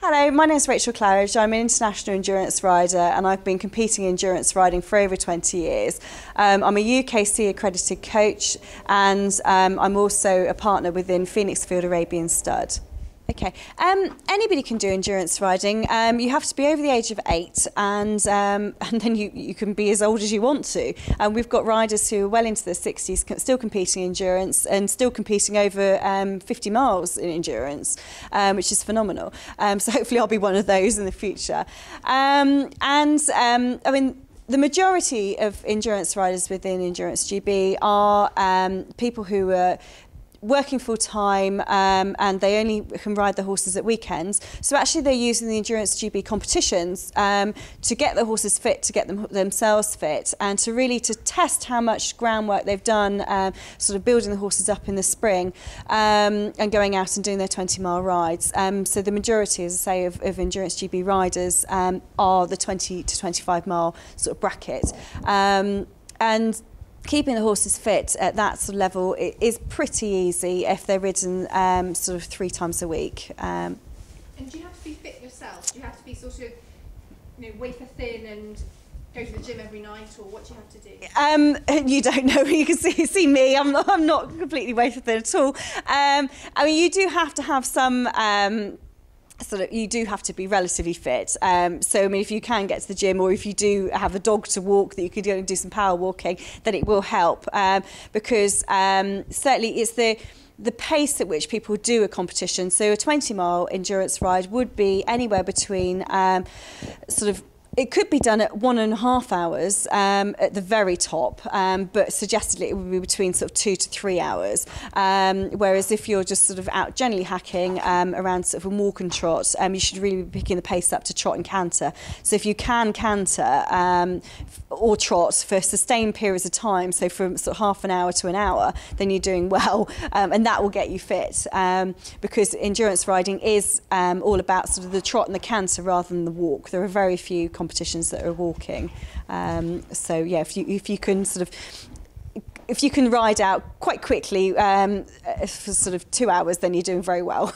Hello, my name is Rachel Claridge. I'm an international endurance rider and I've been competing in endurance riding for over 20 years. I'm a UKC accredited coach and I'm also a partner within Phoenix Field Arabian Stud. Okay, anybody can do endurance riding. You have to be over the age of 8 and then you can be as old as you want to. We've got riders who are well into their 60s still competing in endurance and still competing over 50 miles in endurance, which is phenomenal. So hopefully I'll be one of those in the future. I mean, the majority of endurance riders within Endurance GB are people who are working full time and they only can ride the horses at weekends. So actually they're using the Endurance GB competitions to get the horses fit, to get themselves fit and to really test how much groundwork they've done, sort of building the horses up in the spring and going out and doing their 20-mile rides. So the majority, as I say, of Endurance GB riders are the 20 to 25 mile sort of bracket. And keeping the horses fit at that sort of level is pretty easy if they're ridden sort of 3 times a week. And do you have to be fit yourself? Do you have to be sort of, wafer thin and go to the gym every night, or what do you have to do? You don't know. You can see me. I'm not completely wafer thin at all. I mean, you do have to have some. You do have to be relatively fit. So, I mean, if you can get to the gym or if you do have a dog to walk that you could go and do some power walking, then it will help because certainly it's the pace at which people do a competition. So a 20-mile endurance ride would be anywhere between it could be done at 1.5 hours at the very top, but suggested it would be between sort of 2 to 3 hours. Whereas if you're just sort of out generally hacking around sort of a walk and trot, you should really be picking the pace up to trot and canter. So if you can canter or trot for sustained periods of time, so from sort of half an hour to an hour, then you're doing well, and that will get you fit. Because endurance riding is all about sort of the trot and the canter rather than the walk. There are very few competitions that are walking. So yeah, if you can ride out quite quickly for sort of 2 hours, then you're doing very well.